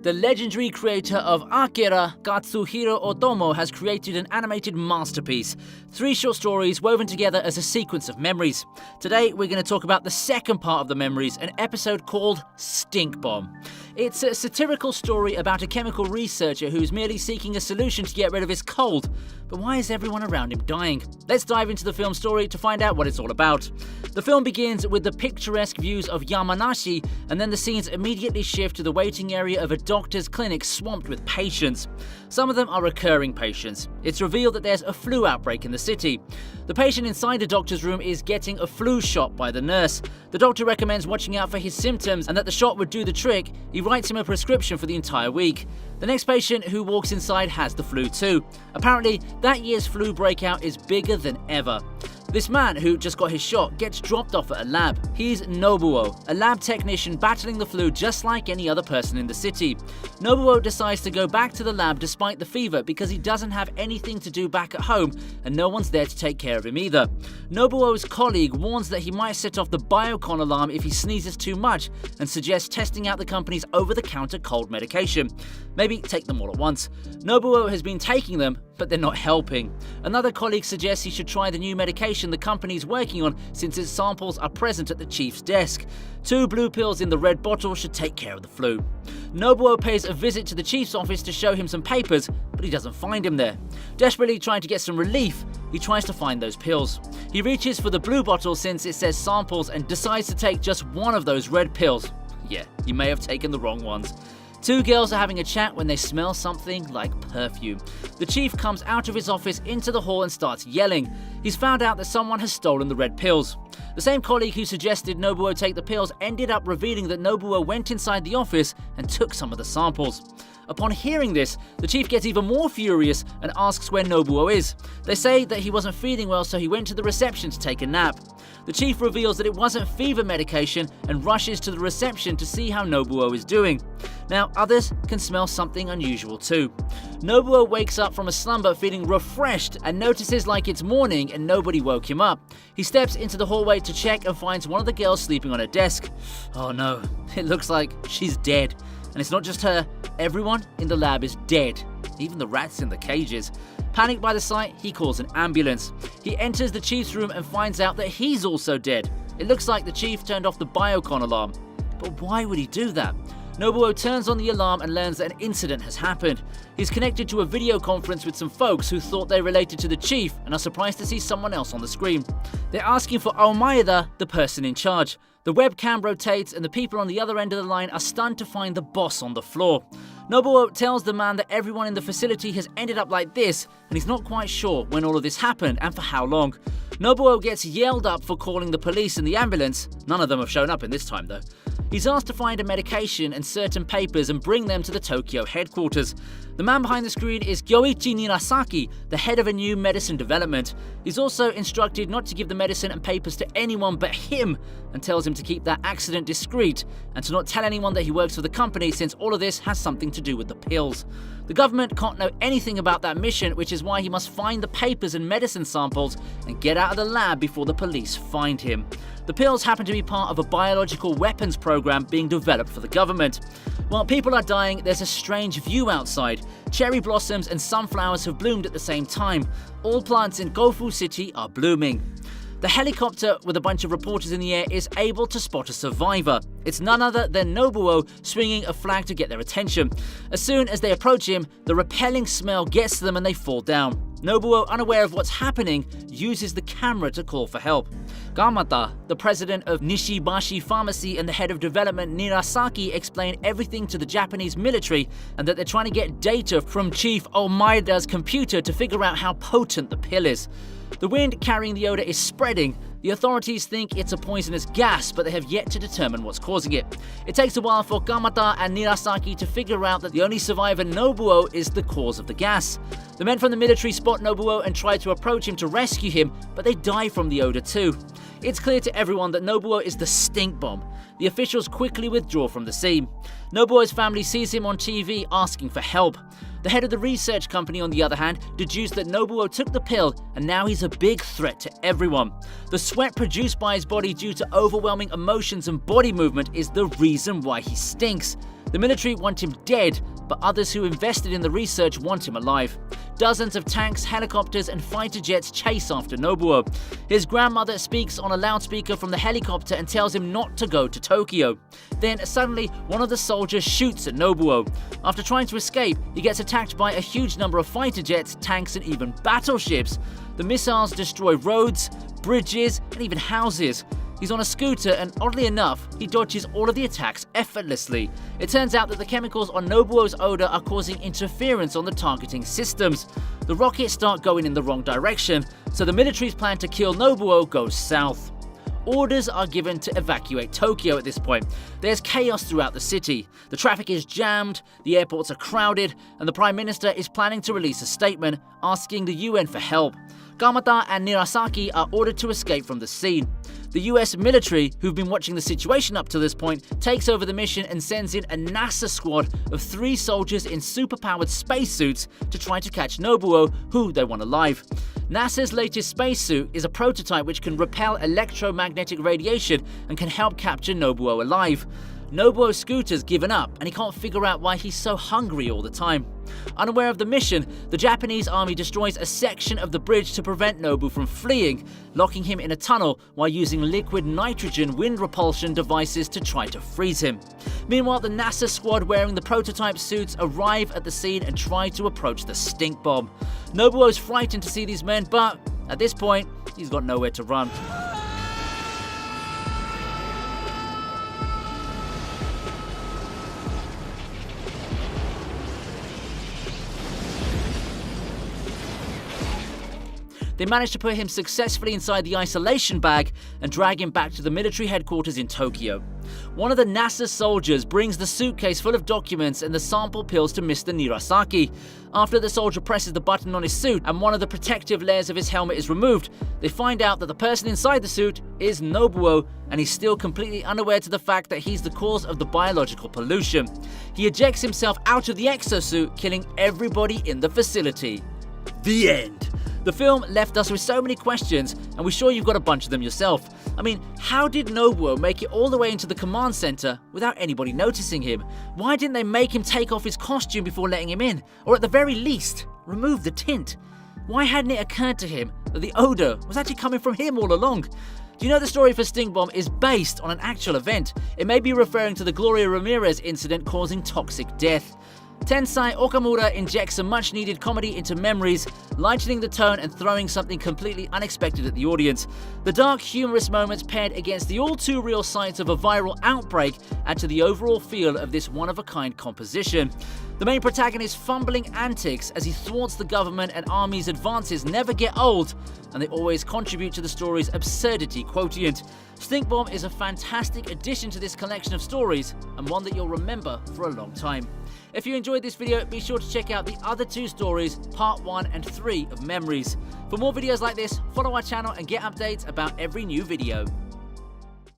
The legendary creator of Akira, Katsuhiro Otomo, has created an animated masterpiece. 3 short stories woven together as a sequence of memories. Today, we're going to talk about the second part of the memories, an episode called Stink Bomb. It's a satirical story about a chemical researcher who's merely seeking a solution to get rid of his cold. But why is everyone around him dying? Let's dive into the film story to find out what it's all about. The film begins with the picturesque views of Yamanashi, and then the scenes immediately shift to the waiting area of a doctor's clinic swamped with patients. Some of them are recurring patients. It's revealed that there's a flu outbreak in the city. The patient inside the doctor's room is getting a flu shot by the nurse. The doctor recommends watching out for his symptoms and that the shot would do the trick. He writes him a prescription for the entire week. The next patient who walks inside has the flu too. Apparently, that year's flu breakout is bigger than ever. This man, who just got his shot, gets dropped off at a lab. He's Nobuo, a lab technician battling the flu just like any other person in the city. Nobuo decides to go back to the lab despite the fever because he doesn't have anything to do back at home and no one's there to take care of him either. Nobuo's colleague warns that he might set off the biocon alarm if he sneezes too much and suggests testing out the company's over-the-counter cold medication. Maybe take them all at once. Nobuo has been taking them, but they're not helping. Another colleague suggests he should try the new medication the company's working on since its samples are present at the chief's desk. 2 blue pills in the red bottle should take care of the flu. Nobuo pays a visit to the chief's office to show him some papers, but he doesn't find him there. Desperately trying to get some relief, he tries to find those pills. He reaches for the blue bottle since it says samples and decides to take just one of those red pills. Yeah, he may have taken the wrong ones. 2 girls are having a chat when they smell something like perfume. The chief comes out of his office into the hall and starts yelling. He's found out that someone has stolen the red pills. The same colleague who suggested Nobuo take the pills ended up revealing that Nobuo went inside the office and took some of the samples. Upon hearing this, the chief gets even more furious and asks where Nobuo is. They say that he wasn't feeling well, so he went to the reception to take a nap. The chief reveals that it wasn't fever medication and rushes to the reception to see how Nobuo is doing. Now, others can smell something unusual too. Nobuo wakes up from a slumber feeling refreshed and notices like it's morning and nobody woke him up. He steps into the hallway to check and finds one of the girls sleeping on her desk. Oh no, it looks like she's dead. And it's not just her, everyone in the lab is dead, even the rats in the cages. Panicked by the sight, he calls an ambulance. He enters the chief's room and finds out that he's also dead. It looks like the chief turned off the biocon alarm. But why would he do that? Nobuo turns on the alarm and learns that an incident has happened. He's connected to a video conference with some folks who thought they related to the chief and are surprised to see someone else on the screen. They're asking for Aomaeda, the person in charge. The webcam rotates and the people on the other end of the line are stunned to find the boss on the floor. Nobuo tells the man that everyone in the facility has ended up like this, and he's not quite sure when all of this happened and for how long. Nobuo gets yelled up for calling the police and the ambulance. None of them have shown up in this time though. He's asked to find a medication and certain papers and bring them to the Tokyo headquarters. The man behind the screen is Gyoichi Nirasaki, the head of a new medicine development. He's also instructed not to give the medicine and papers to anyone but him, and tells him to keep that accident discreet and to not tell anyone that he works for the company since all of this has something to do with the pills. The government can't know anything about that mission, which is why he must find the papers and medicine samples and get out of the lab before the police find him. The pills happen to be part of a biological weapons program being developed for the government. While people are dying, there's a strange view outside. Cherry blossoms and sunflowers have bloomed at the same time. All plants in Gofu City are blooming. The helicopter with a bunch of reporters in the air is able to spot a survivor. It's none other than Nobuo swinging a flag to get their attention. As soon as they approach him, the repelling smell gets to them and they fall down. Nobuo, unaware of what's happening, uses the camera to call for help. Gamata, the president of Nishibashi Pharmacy and the head of development Nirasaki, explain everything to the Japanese military and that they're trying to get data from Chief Omaeda's computer to figure out how potent the pill is. The wind carrying the odor is spreading. The authorities think it's a poisonous gas, but they have yet to determine what's causing it. It takes a while for Gamata and Nirasaki to figure out that the only survivor, Nobuo, is the cause of the gas. The men from the military spot Nobuo and try to approach him to rescue him, but they die from the odor too. It's clear to everyone that Nobuo is the stink bomb. The officials quickly withdraw from the scene. Nobuo's family sees him on TV asking for help. The head of the research company, on the other hand, deduced that Nobuo took the pill and now he's a big threat to everyone. The sweat produced by his body due to overwhelming emotions and body movement is the reason why he stinks. The military want him dead, but others who invested in the research want him alive. Dozens of tanks, helicopters, and fighter jets chase after Nobuo. His grandmother speaks on a loudspeaker from the helicopter and tells him not to go to Tokyo. Then suddenly, one of the soldiers shoots at Nobuo. After trying to escape, he gets attacked by a huge number of fighter jets, tanks, and even battleships. The missiles destroy roads, bridges, and even houses. He's on a scooter and, oddly enough, he dodges all of the attacks effortlessly. It turns out that the chemicals on Nobuo's odor are causing interference on the targeting systems. The rockets start going in the wrong direction, so the military's plan to kill Nobuo goes south. Orders are given to evacuate Tokyo at this point. There's chaos throughout the city. The traffic is jammed, the airports are crowded, and the Prime Minister is planning to release a statement asking the UN for help. Gamata and Nirasaki are ordered to escape from the scene. The US military, who've been watching the situation up to this point, takes over the mission and sends in a NASA squad of 3 soldiers in superpowered spacesuits to try to catch Nobuo, who they want alive. NASA's latest spacesuit is a prototype which can repel electromagnetic radiation and can help capture Nobuo alive. Nobuo's scooter's given up and he can't figure out why he's so hungry all the time. Unaware of the mission, the Japanese army destroys a section of the bridge to prevent Nobu from fleeing, locking him in a tunnel while using liquid nitrogen wind repulsion devices to try to freeze him. Meanwhile, the NASA squad wearing the prototype suits arrive at the scene and try to approach the stink bomb. Nobuo's frightened to see these men, but at this point, he's got nowhere to run. They managed to put him successfully inside the isolation bag and drag him back to the military headquarters in Tokyo. One of the NASA soldiers brings the suitcase full of documents and the sample pills to Mr. Nirasaki. After the soldier presses the button on his suit and one of the protective layers of his helmet is removed, they find out that the person inside the suit is Nobuo, and he's still completely unaware to the fact that he's the cause of the biological pollution. He ejects himself out of the exosuit, killing everybody in the facility. The end. The film left us with so many questions, and we're sure you've got a bunch of them yourself. I mean, how did Nobuo make it all the way into the command center without anybody noticing him? Why didn't they make him take off his costume before letting him in? Or at the very least, remove the tint? Why hadn't it occurred to him that the odor was actually coming from him all along? Do you know the story for Stink Bomb is based on an actual event? It may be referring to the Gloria Ramirez incident causing toxic death. Tensai Okamura injects some much-needed comedy into memories, lightening the tone and throwing something completely unexpected at the audience. The dark, humorous moments paired against the all-too-real sights of a viral outbreak add to the overall feel of this one-of-a-kind composition. The main protagonist's fumbling antics as he thwarts the government and army's advances never get old, and they always contribute to the story's absurdity quotient. Stink Bomb is a fantastic addition to this collection of stories, and one that you'll remember for a long time. If you enjoyed this video, be sure to check out the other 2 stories, part 1 and 3 of Memories. For more videos like this, follow our channel and get updates about every new video.